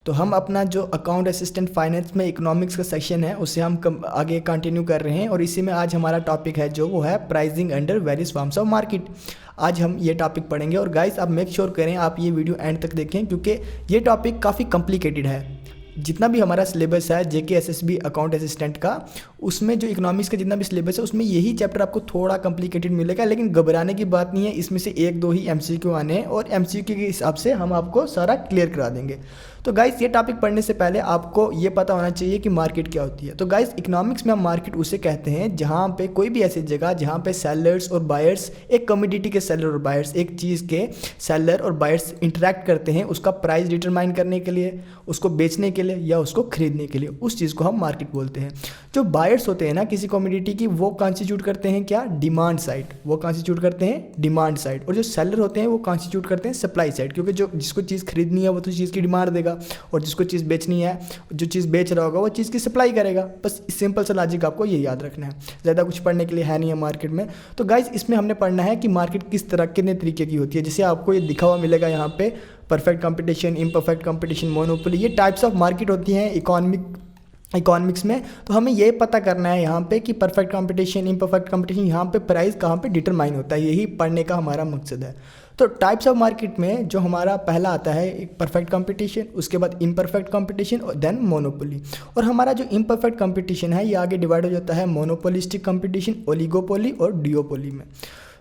तो हम अपना जो अकाउंट असिस्टेंट फाइनेंस में इकोनॉमिक्स का सेक्शन है उसे हम आगे कंटिन्यू कर रहे हैं और इसी में आज हमारा टॉपिक है जो वो है pricing under various forms of market. आज हम ये टॉपिक पढ़ेंगे और गाइस आप मेक श्योर करें आप ये वीडियो एंड तक देखें क्योंकि ये टॉपिक काफ़ी कॉम्प्लिकेटेड है। जितना भी हमारा सिलेबस है जेके एसएसबी अकाउंट असिस्टेंट का, उसमें जो इकोनॉमिक्स का जितना भी सिलेबस है उसमें यही चैप्टर आपको थोड़ा कॉम्प्लिकेटेड मिलेगा, लेकिन घबराने की बात नहीं है। इसमें से एक दो ही एमसीक्यू आने हैं और एमसीक्यू के हिसाब से हम आपको सारा क्लियर करा देंगे। तो गाइस ये टॉपिक पढ़ने से पहले आपको ये पता होना चाहिए कि मार्केट क्या होती है। तो गाइस इकोनॉमिक्स में हम मार्केट उसे कहते हैं जहाँ पे कोई भी ऐसी जगह जहाँ पे सेलर्स और बायर्स, एक कमोडिटी के सेलर और बायर्स, एक चीज़ के सेलर और बायर्स इंटरेक्ट करते हैं उसका प्राइस डिटरमाइन करने के लिए, उसको बेचने के लिए या उसको खरीदने के लिए। उस चीज़ को हम मार्केट बोलते हैं। जो बायर्स होते हैं ना किसी कमोडिटी की, वो कॉन्स्टिट्यूट करते हैं क्या, डिमांड साइड, वो कॉन्स्टिट्यूट करते हैं डिमांड साइड। और जो सेलर होते हैं वो कॉन्स्टिट्यूट करते हैं सप्लाई साइड, क्योंकि जो जिसको चीज़ खरीदनी है वो तो चीज़ की डिमांड देगा और जिसको चीज़ बेचनी है, जो चीज़ बेच रहा होगा वो चीज़ की सप्लाई करेगा। बस सिंपल सा लॉजिक आपको ये याद रखना है, ज़्यादा कुछ पढ़ने के लिए है नहीं है मार्केट में। तो गाइज इसमें हमने पढ़ना है कि मार्केट किस तरह कितने तरीके की होती है। जैसे आपको ये दिखा हुआ मिलेगा यहाँ पे, perfect competition, imperfect competition, monopoly, ये टाइप्स ऑफ मार्केट होती हैं इकोनॉमिक्स में। तो हमें ये पता करना है यहाँ पे कि परफेक्ट कंपटीशन, इम्परफेक्ट कंपटीशन, यहाँ पे प्राइस कहाँ पे डिटरमाइन होता है, यही पढ़ने का हमारा मकसद है। तो टाइप्स ऑफ मार्केट में जो हमारा पहला आता है एक परफेक्ट कंपटीशन, उसके बाद इम्परफेक्ट कंपटीशन और देन मोनोपोली। और हमारा जो इम्परफेक्ट कंपटीशन है ये आगे डिवाइड हो जाता है मोनोपोलिस्टिक कंपटीशन, ओलिगोपोली और डिओपोली में।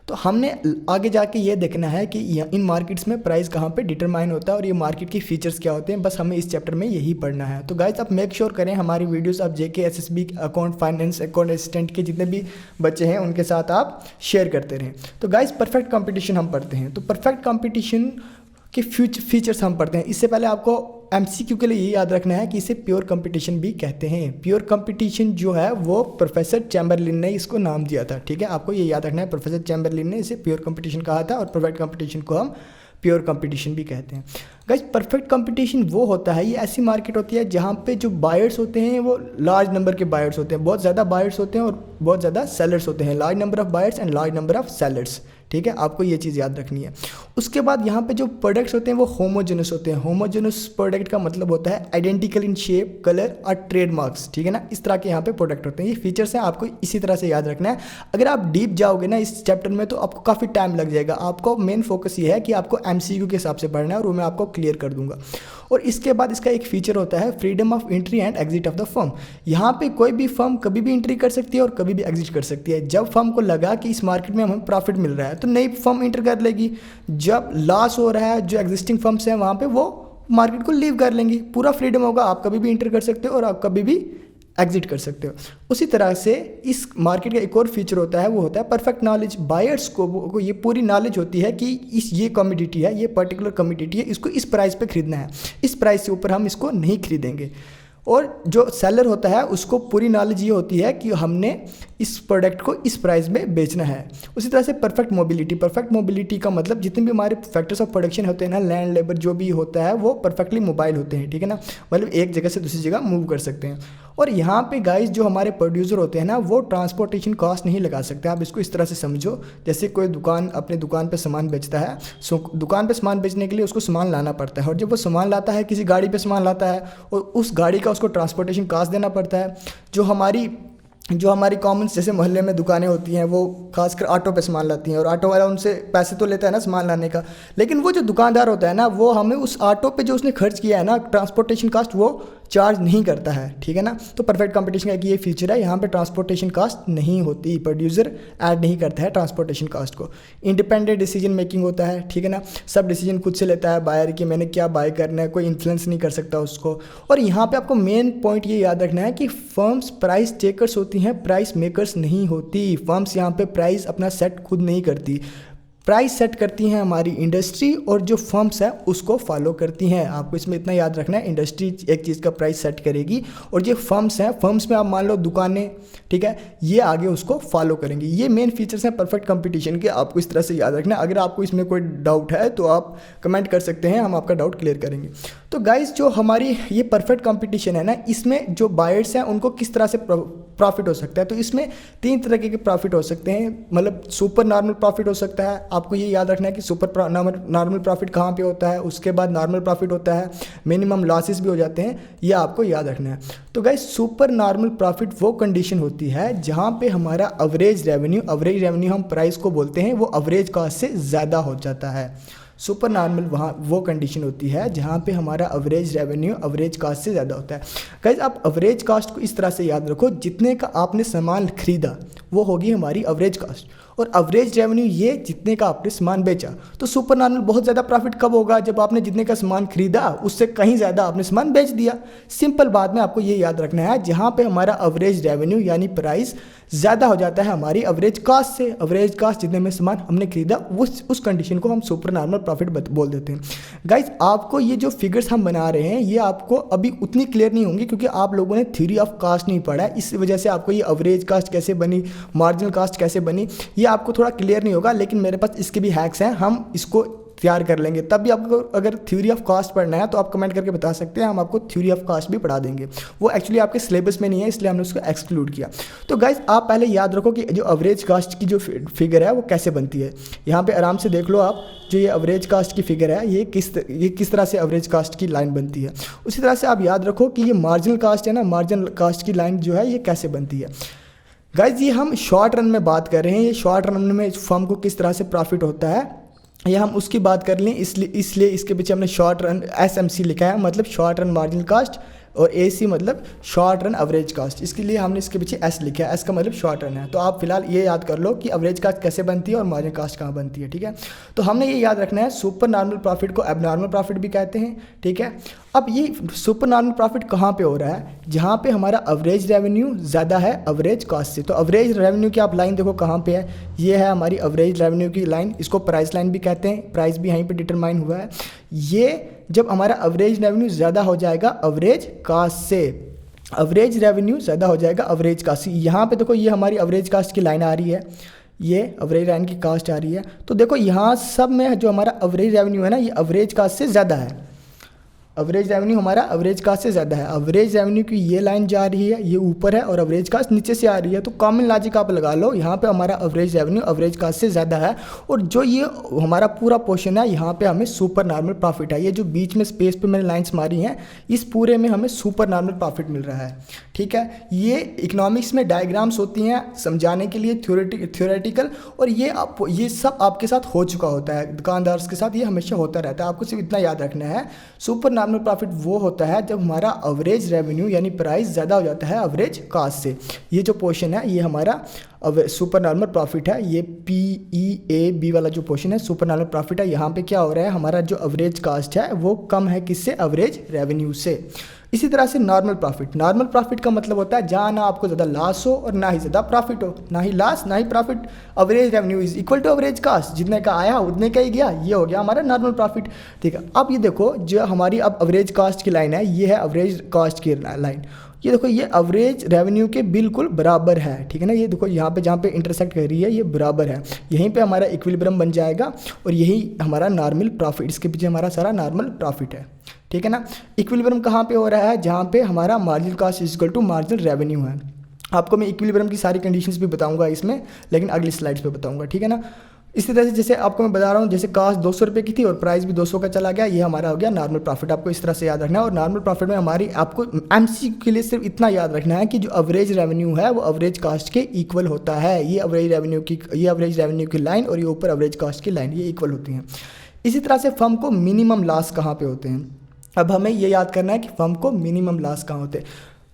तो हमने आगे जाके ये देखना है कि इन मार्केट्स में प्राइस कहाँ पे डिटरमाइन होता है और ये मार्केट की फीचर्स क्या होते हैं, बस हमें इस चैप्टर में यही पढ़ना है। तो गाइस आप मेक श्योर करें हमारी वीडियोस आप जेके SSB account finance account assistant के जितने भी बच्चे हैं उनके साथ आप शेयर करते रहें। तो गाइस परफेक्ट कंपटीशन हम पढ़ते हैं। तो परफेक्ट कंपटीशन के फीचर्स हम पढ़ते हैं। इससे पहले आपको एमसीक्यू के लिए ये याद रखना है कि इसे प्योर कंपटीशन भी कहते हैं। प्योर कंपटीशन जो है वो प्रोफेसर चैम्बरलिन ने इसको नाम दिया था, ठीक है, आपको ये याद रखना है। प्रोफेसर चैम्बरलिन ने इसे प्योर कंपटीशन कहा था और परफेक्ट कंपटीशन को हम प्योर कंपटीशन भी कहते हैं। गाइस परफेक्ट कंपटीशन वो होता है, ये ऐसी मार्केट होती है जहाँ पे जो बायर्स होते हैं वो लार्ज नंबर के बायर्स होते हैं, बहुत ज़्यादा बायर्स होते हैं और बहुत ज़्यादा सेलर्स होते हैं, large number of buyers and large number of sellers, ठीक है, आपको ये चीज़ याद रखनी है। उसके बाद यहाँ पे जो प्रोडक्ट्स होते हैं वो होमोजेनस होते हैं। होमोजेनस प्रोडक्ट का मतलब होता है आइडेंटिकल इन शेप, कलर और ट्रेडमार्क्स, ठीक है ना, इस तरह के यहाँ पे प्रोडक्ट होते हैं। ये फीचर्स हैं, आपको इसी तरह से याद रखना है। अगर आप डीप जाओगे ना इस चैप्टर में तो आपको काफ़ी टाइम लग जाएगा। आपको मेन फोकस ये है कि आपको एमसीक्यू के हिसाब से पढ़ना है और वो मैं आपको क्लियर कर दूंगा। और इसके बाद इसका एक फीचर होता है freedom of entry and exit of the firm. यहाँ पे कोई भी फर्म कभी भी एंट्री कर सकती है और कभी भी एग्जिट कर सकती है। जब फर्म को लगा कि इस मार्केट में हमें प्रॉफिट मिल रहा है तो नई फर्म एंटर कर लेगी, जब लॉस हो रहा है जो एग्जिस्टिंग फर्म्स हैं वहाँ पे वो मार्केट को लीव कर लेंगी। पूरा फ्रीडम होगा, आप कभी भी एंटर कर सकते हो और आप कभी भी एग्जिट कर सकते हो। उसी तरह से इस मार्केट का एक और फीचर होता है, वो होता है परफेक्ट नॉलेज। बायर्स को ये पूरी नॉलेज होती है कि ये कमोडिटी है, ये पर्टिकुलर कमोडिटी है, इसको इस प्राइस पे खरीदना है, इस प्राइस से ऊपर हम इसको नहीं खरीदेंगे। और जो सेलर होता है उसको पूरी नॉलेज ये होती है कि हमने इस प्रोडक्ट को इस प्राइस में बेचना है। उसी तरह से परफेक्ट मोबिलिटी का मतलब जितने भी हमारे फैक्टर्स ऑफ प्रोडक्शन होते हैं ना, लैंड, लेबर, जो भी होता है वो परफेक्टली मोबाइल होते हैं, ठीक है ना, मतलब एक जगह से दूसरी जगह मूव कर सकते हैं। और यहाँ पे गाइस जो हमारे प्रोड्यूसर होते हैं ना वो ट्रांसपोर्टेशन कॉस्ट नहीं लगा सकते। आप इसको इस तरह से समझो, जैसे कोई दुकान अपने दुकान पे सामान बेचता है, दुकान पे सामान बेचने के लिए उसको सामान लाना पड़ता है और जब वो सामान लाता है किसी गाड़ी पे सामान लाता है और उस गाड़ी का उसको ट्रांसपोर्टेशन कॉस्ट देना पड़ता है। जो हमारी कॉमन जैसे मोहल्ले में दुकानें होती हैं वो खासकर ऑटो पे सामान लाती हैं और ऑटो वाला उनसे पैसे तो लेता है ना सामान लाने का, लेकिन वो जो दुकानदार होता है ना वो हमें उस ऑटो पे जो उसने खर्च किया है ना ट्रांसपोर्टेशन कॉस्ट वो चार्ज नहीं करता है, ठीक है ना। तो परफेक्ट कंपटीशन का एक ये फीचर है, यहाँ पे ट्रांसपोर्टेशन कॉस्ट नहीं होती, प्रोड्यूसर ऐड नहीं करता है ट्रांसपोर्टेशन कॉस्ट को। इंडिपेंडेंट डिसीजन मेकिंग होता है, ठीक है ना, सब डिसीजन खुद से लेता है बायर कि मैंने क्या बाय करना है, कोई इन्फ्लुएंस नहीं कर सकता उसको। और यहाँ पे आपको मेन पॉइंट ये याद रखना है कि फर्म्स प्राइस टेकर्स होती हैं, प्राइस मेकर्स नहीं होती। फर्म्स यहाँ पे प्राइस अपना सेट खुद नहीं करती, प्राइस सेट करती हैं हमारी इंडस्ट्री और जो फर्म्स हैं उसको फॉलो करती हैं। आपको इसमें इतना याद रखना है, इंडस्ट्री एक चीज़ का प्राइस सेट करेगी और जो फर्म्स हैं, फर्म्स में आप मान लो दुकानें, ठीक है, ये आगे उसको फॉलो करेंगी। ये मेन फीचर्स हैं परफेक्ट कंपटीशन के, आपको इस तरह से याद रखना है। अगर आपको इसमें कोई डाउट है तो आप कमेंट कर सकते हैं, हम आपका डाउट क्लियर करेंगे। तो गाइस जो हमारी ये परफेक्ट कंपटीशन है ना, इसमें जो बायर्स हैं उनको किस तरह से प्रॉफिट हो सकता है। तो इसमें 3 तरीके के प्रॉफिट हो सकते हैं, मतलब सुपर नॉर्मल प्रॉफिट हो सकता है। आपको ये याद रखना है कि सुपर नॉर्मल प्रॉफिट कहाँ पे होता है, उसके बाद नॉर्मल प्रॉफिट होता है, मिनिमम लॉसेस भी हो जाते हैं, ये आपको याद रखना है। तो गाइस सुपर नॉर्मल प्रॉफिट वो कंडीशन होती है जहाँ पे हमारा एवरेज रेवेन्यू हम प्राइस को बोलते हैं, वो एवरेज कॉस्ट से ज़्यादा हो जाता है। सुपर नॉर्मल वहाँ वो कंडीशन होती है जहाँ पे हमारा एवरेज रेवेन्यू एवरेज कास्ट से ज़्यादा होता है। गाइस आप एवरेज कास्ट को इस तरह से याद रखो, जितने का आपने सामान खरीदा वो होगी हमारी एवरेज कास्ट, और एवरेज रेवेन्यू ये जितने का आपने सामान बेचा। तो सुपर नॉर्मल बहुत ज़्यादा प्रॉफिट कब होगा, जब आपने जितने का सामान खरीदा उससे कहीं ज़्यादा आपने सामान बेच दिया। सिंपल बात में आपको ये याद रखना है, जहाँ पे हमारा एवरेज रेवेन्यू यानी प्राइस ज़्यादा हो जाता है हमारी एवरेज कास्ट से, एवरेज कास्ट जितने में सामान हमने खरीदा उस कंडीशन को हम सुपर नॉर्मल प्रॉफिट बोल देते हैं। गाइस आपको ये जो फिगर्स हम बना रहे हैं ये आपको अभी उतनी क्लियर नहीं होंगी, क्योंकि आप लोगों ने थ्योरी ऑफ कास्ट नहीं पढ़ा है, इस वजह से आपको ये एवरेज कास्ट कैसे बनी, मार्जिनल कास्ट कैसे बनी, ये आपको थोड़ा क्लियर नहीं होगा। लेकिन मेरे पास इसके भी हैक्स हैं, हम इसको तैयार कर लेंगे। तब भी आपको अगर थ्योरी ऑफ कास्ट पढ़ना है तो आप कमेंट करके बता सकते हैं, हम आपको थ्योरी ऑफ कास्ट भी पढ़ा देंगे। वो एक्चुअली आपके सिलेबस में नहीं है, इसलिए हमने उसको एक्सक्लूड किया। तो गाइस आप पहले याद रखो कि जो एवरेज कास्ट की जो फिगर है वो कैसे बनती है। यहाँ पे आराम से देख लो आप, जो ये एवरेज कास्ट की फिगर है ये किस तरह से एवरेज कास्ट की लाइन बनती है। उसी तरह से आप याद रखो कि ये मार्जिनल कास्ट है ना, मार्जिनल कास्ट की लाइन जो है ये कैसे बनती है। गाइज ये हम शॉर्ट रन में बात कर रहे हैं, ये शॉर्ट रन में फर्म को किस तरह से प्रॉफिट होता है ये हम उसकी बात कर लें, इसलिए इसके पीछे हमने शॉर्ट रन SMC लिखा है, मतलब शॉर्ट रन मार्जिनल कास्ट, और AC मतलब शॉर्ट रन एवरेज कास्ट। इसके लिए हमने इसके पीछे S लिखा है, S का मतलब शॉर्ट रन है। तो आप फिलहाल ये याद कर लो कि एवरेज कास्ट कैसे बनती है और मार्जिनल कास्ट कहाँ बनती है, ठीक है। तो हमने ये याद रखना है, सुपर नॉर्मल प्रॉफिट को एबनॉर्मल प्रॉफिट भी कहते हैं, ठीक है। अब ये सुपर नॉर्मल प्रॉफिट कहाँ पे हो रहा है, जहाँ पे हमारा एवरेज रेवेन्यू ज़्यादा है एवरेज कास्ट से। तो एवरेज रेवेन्यू की आप लाइन देखो कहाँ पे है, ये है हमारी एवरेज रेवेन्यू की लाइन, इसको प्राइस लाइन भी कहते हैं, प्राइस भी यहीं पे डिटरमाइन हुआ है। ये जब हमारा एवरेज रेवेन्यू ज़्यादा हो जाएगा एवरेज कास्ट से, एवरेज रेवेन्यू ज़्यादा हो जाएगा एवरेज कास्ट से। यहाँ पे देखो ये हमारी एवरेज कास्ट की लाइन आ रही है, ये एवरेज लाइन की कास्ट आ रही है। तो देखो यहाँ सब में जो हमारा एवरेज रेवेन्यू है ना, ये एवरेज कास्ट से ज़्यादा है, एवरेज रेवेन्यू हमारा एवरेज कास्ट से ज़्यादा है। एवरेज रेवेन्यू की ये लाइन जा रही है, ये ऊपर है, और एवरेज कास्ट नीचे से आ रही है। तो कॉमन लॉजिक आप लगा लो, यहाँ पे हमारा एवरेज रेवेन्यू एवरेज कास्ट से ज़्यादा है, और जो ये हमारा पूरा पोर्शन है यहाँ पे हमें सुपर नॉर्मल प्रॉफिट है। ये जो बीच में स्पेस पे मैंने लाइन्स मारी हैं, इस पूरे में हमें सुपर नॉर्मल प्रॉफिट मिल रहा है, ठीक है। ये इकोनॉमिक्स में डायग्राम्स होती हैं समझाने के लिए थ्योरेटिकल, और ये सब आपके साथ हो चुका होता है, दुकानदार के साथ ये हमेशा होता रहता है। आपको सिर्फ इतना याद रखना है, सुपर नॉर्मल प्रॉफिट वो होता है जब हमारा एवरेज रेवेन्यू यानी प्राइस ज़्यादा हो जाता है एवरेज कास्ट से। ये जो पोर्शन है ये हमारा सुपर नॉर्मल प्रॉफिट है, ये PEAB वाला जो पोर्शन है सुपर नॉर्मल प्रॉफिट है। यहाँ पे क्या हो रहा है, हमारा जो एवरेज कास्ट है वो कम है किससे, एवरेज रेवेन्यू से। इसी तरह से नॉर्मल प्रॉफिट का मतलब होता है जहाँ ना आपको ज़्यादा लॉस हो और ना ही ज़्यादा प्रॉफिट हो, ना ही लॉस ना ही profit. Average revenue is equal to average cost, जितने का आया उतने का ही गया, ये हो गया हमारा नॉर्मल प्रॉफिट, ठीक है। अब ये देखो जो हमारी अब एवरेज कास्ट की लाइन है, ये है एवरेज कास्ट की लाइन। ये देखो ये एवरेज रेवेन्यू के बिल्कुल बराबर है, ठीक है ना। ये देखो यहाँ पे जहाँ पे इंटरसेक्ट कर रही है ये बराबर है, यहीं पे हमारा इक्विलिब्रियम बन जाएगा, और यही हमारा नॉर्मल प्रॉफिट, इसके पीछे हमारा सारा नॉर्मल प्रॉफिट है, ठीक है ना। इक्विलिब्रियम कहाँ पे हो रहा है, जहाँ पे हमारा marginal cost is equal to marginal revenue है। आपको मैं इक्विलिब्रियम की सारी कंडीशंस भी बताऊंगा इसमें, लेकिन अगली स्लाइड्स पे बताऊंगा, ठीक है ना। इसी तरह से जैसे आपको मैं बता रहा हूँ, जैसे कास्ट 200 रुपये की थी और प्राइस भी 200 का चला गया, ये हमारा हो गया नॉर्मल प्रॉफिट। आपको इस तरह से याद रखना है। और नॉर्मल प्रॉफिट में हमारी आपको MCQ के लिए सिर्फ इतना याद रखना है कि जो एवरेज रेवेन्यू है वो एवरेज कास्ट के इक्वल होता है। ये एवरेज रेवेन्यू की लाइन और ये ऊपर एवरेज कास्ट की लाइन, ये इक्वल होती हैं। इसी तरह से फर्म को मिनिमम लॉस कहाँ पे होते हैं, अब हमें ये याद करना है कि फर्म को मिनिमम लॉस कहाँ होते हैं।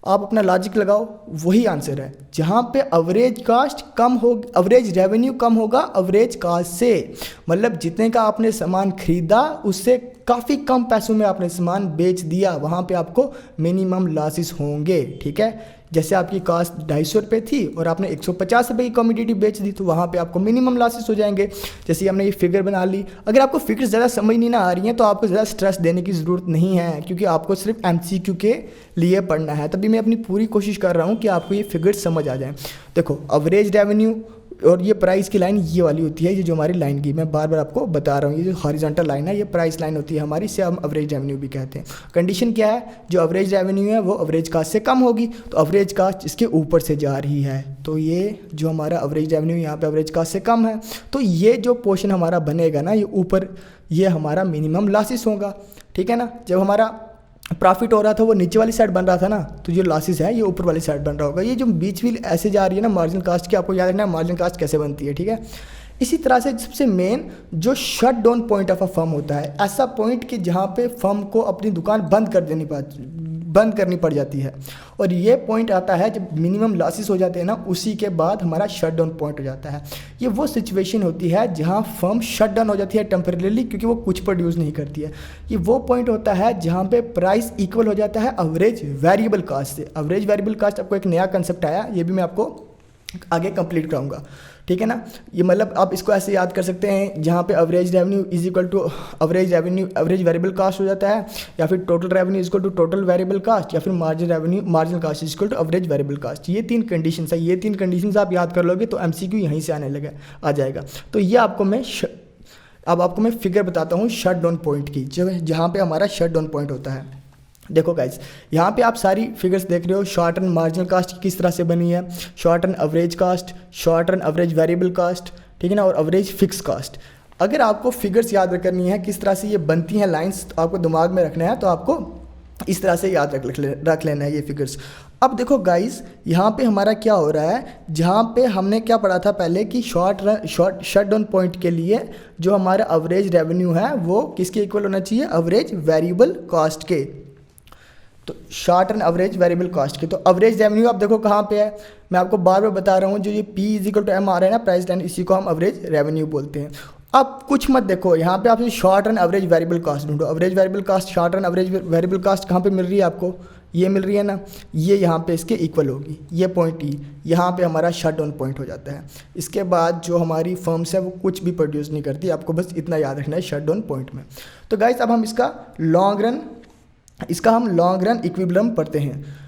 आप अपना लॉजिक लगाओ, वही आंसर है जहाँ पे एवरेज कास्ट कम हो, एवरेज रेवेन्यू कम होगा एवरेज कास्ट से। मतलब जितने का आपने सामान खरीदा उससे काफ़ी कम पैसों में आपने सामान बेच दिया, वहाँ पे आपको मिनिमम लॉसेस होंगे, ठीक है। जैसे आपकी कास्ट 250 रुपये थी और आपने 150 रुपये की कमोडिटी बेच दी, तो वहाँ पे आपको मिनिमम लॉसेस हो जाएंगे। जैसे हमने ये फिगर बना ली। अगर आपको फिगर ज़्यादा समझ नहीं ना आ रही है तो आपको ज़्यादा स्ट्रेस देने की ज़रूरत नहीं है, क्योंकि आपको सिर्फ MCQ के लिए पढ़ना है। तभी मैं अपनी पूरी कोशिश कर रहा हूँ कि आपको ये फिगर समझ आ जाए। देखो एवरेज रेवेन्यू और ये प्राइस की लाइन ये वाली होती है, ये जो हमारी लाइन की मैं बार बार आपको बता रहा हूँ, ये जो हॉरिजॉन्टल लाइन है ये प्राइस लाइन होती है हमारी, इसे हम एवरेज रेवेन्यू भी कहते हैं। कंडीशन क्या है, जो एवरेज रेवेन्यू है वो एवरेज कास्ट से कम होगी, तो एवरेज कास्ट इसके ऊपर से जा रही है, तो ये जो हमारा एवरेज रेवेन्यू यहाँ पे एवरेज कास्ट से कम है, तो ये जो पोर्शन हमारा बनेगा ना ये ऊपर, ये हमारा मिनिमम लॉसेस होगा, ठीक है ना। जब हमारा प्रॉफिट हो रहा था वो नीचे वाली साइड बन रहा था ना, तो जो लॉसेस है ये ऊपर वाली साइड बन रहा होगा। ये जो बीच भी ऐसे जा रही है ना मार्जिन कास्ट की, आपको याद रखना है मार्जिन कास्ट कैसे बनती है, ठीक है। इसी तरह से सबसे मेन जो shut down point of a firm होता है, ऐसा पॉइंट कि जहाँ पे फर्म को अपनी दुकान बंद करनी पड़ जाती है, और ये पॉइंट आता है जब मिनिमम लॉसेस हो जाते हैं ना, उसी के बाद हमारा शट डाउन पॉइंट हो जाता है। ये वो सिचुएशन होती है जहाँ फर्म शट डाउन हो जाती है टेम्परेली, क्योंकि वो कुछ प्रोड्यूस नहीं करती है। ये वो पॉइंट होता है जहाँ पे प्राइस इक्वल हो जाता है एवरेज वेरिएबल कास्ट से। एवरेज वेरिएबल कास्ट आपको एक नया कंसेप्ट आया, ये भी मैं आपको आगे कंप्लीट कराऊंगा, ठीक है ना। ये मतलब आप इसको ऐसे याद कर सकते हैं, जहाँ पे average revenue is equal to average variable cost हो जाता है, या फिर total revenue is equal to total variable cost, या फिर marginal cost is equal to average variable cost. ये तीन कंडीशंस है, ये तीन कंडीशंस आप याद कर लोगे तो एमसीक्यू यहीं से आ जाएगा। तो ये आपको मैं अब आपको मैं फिगर बताता हूँ शट डाउन पॉइंट की, जहाँ पे हमारा शट डाउन पॉइंट होता है। देखो गाइज, यहाँ पे आप सारी फिगर्स देख रहे हो, शॉर्ट रन मार्जिनल कास्ट किस तरह से बनी है, short run average cost, short run average variable cost, ठीक है ना, और एवरेज फिक्स कास्ट। अगर आपको फिगर्स याद करनी है किस तरह से ये बनती हैं लाइंस, तो आपको दिमाग में रखना है, तो आपको इस तरह से याद रख लेना है ये फिगर्स। अब देखो गाइज, यहाँ पे हमारा क्या हो रहा है, जहाँ पे हमने क्या पढ़ा था पहले कि शट डाउन पॉइंट के लिए जो हमारा एवरेज रेवेन्यू है वो किसके इक्वल होना चाहिए, एवरेज वेरिएबल कास्ट के। तो short run average variable cost की, तो एवरेज रेवेन्यू आप देखो कहाँ पे है, मैं आपको बार बार बता रहा हूँ, जो ये P is equal to M आ रहा है ना प्राइस लाइन, इसी को हम एवरेज रेवेन्यू बोलते हैं। अब कुछ मत देखो, यहाँ पे आप short run average variable cost ढूंढो, average variable cost, short run average variable cost कहाँ पे मिल रही है आपको, ये मिल रही है ना, ये यहाँ पे इसके इक्वल होगी, ये पॉइंट ई, यहाँ पे हमारा शट डाउन पॉइंट हो जाता है। इसके बाद जो हमारी फर्म्स है वो कुछ भी प्रोड्यूस नहीं करती, आपको बस इतना याद रखना है शट डाउन पॉइंट में। तो गाइस अब हम इसका लॉन्ग रन इक्विलिब्रियम पढ़ते हैं।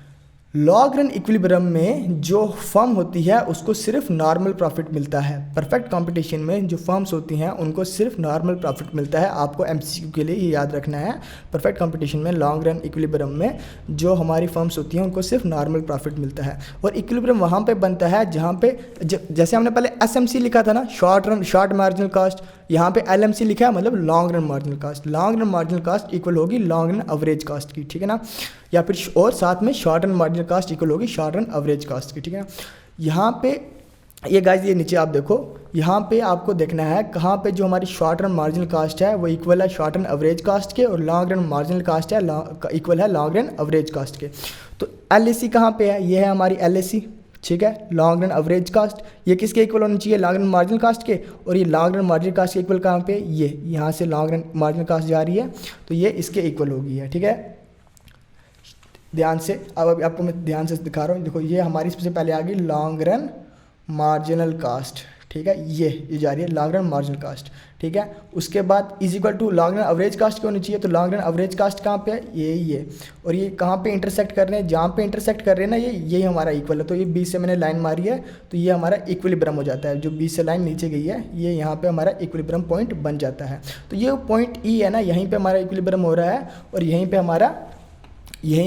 लॉन्ग रन इक्विलिब्रियम में जो फर्म होती है उसको सिर्फ नॉर्मल प्रॉफिट मिलता है। परफेक्ट कंपटीशन में जो फर्म्स होती हैं उनको सिर्फ नॉर्मल प्रॉफिट मिलता है। आपको एमसीक्यू के लिए ये याद रखना है, परफेक्ट कंपटीशन में लॉन्ग रन इक्विलिब्रियम में जो हमारी फर्म्स होती हैं उनको सिर्फ नॉर्मल प्रॉफिट मिलता है। और इक्विलिब्रियम वहाँ पे बनता है जहाँ पे जैसे हमने पहले एसएमसी लिखा था ना, शॉर्ट मार्जिनल कास्ट, यहाँ पे एलएमसी लिखा है, मतलब long run marginal cast. Long run marginal cast equal होगी लॉन्ग रन एवरेज कास्ट की, ठीक है ना, या फिर और साथ में short run marginal cast equal होगी शॉर्ट रन एवरेज कास्ट की, ठीक है ना। यहाँ पे ये गाइस, ये नीचे आप देखो, यहाँ पे आपको देखना है कहाँ पे जो हमारी शॉर्ट रन मार्जिनल कास्ट है वो इक्वल है शॉर्ट रन एवरेज कास्ट के, और लॉन्ग रन मार्जिनल कास्ट है इक्वल है लॉन्ग रन एवरेज कास्ट के। तो एलएसी कहाँ पे है, ये है हमारी एलएसी, ठीक है, लॉन्ग रन एवरेज कास्ट। ये किसके इक्वल होनी चाहिए, लॉन्ग रन मार्जिनल कास्ट के, और ये लॉन्ग रन मार्जिनल कास्ट के इक्वल कहाँ पे, ये यहाँ से लॉन्ग रन मार्जिनल कास्ट जा रही है तो ये इसके इक्वल होगी है, ठीक है। ध्यान से, अब आपको मैं ध्यान से दिखा रहा हूँ, देखो ये हमारी सबसे पहले आ गई लॉन्ग रन मार्जिनल कास्ट, ठीक है, ये जा रही है लॉन्ग रन मार्जिनल कास्ट, ठीक है। उसके बाद is equal to long run average cost क्यों होनी चाहिए, तो लॉन्ग रन एवरेज कास्ट कहाँ पे है, ये और ये कहाँ पे इंटरसेक्ट कर रहे हैं, जहाँ पे इंटरसेक्ट कर रहे हैं ना ये हमारा इक्वल है। तो ये बीच से मैंने लाइन मारी है तो ये हमारा इक्विलिब्रियम हो जाता है, जो बीच से लाइन नीचे गई है ये यहाँ पे हमारा इक्विलिब्रियम पॉइंट बन जाता है। तो ये पॉइंट ई है ना, यहीं पर हमारा इक्विलिब्रियम हो रहा है, और यहीं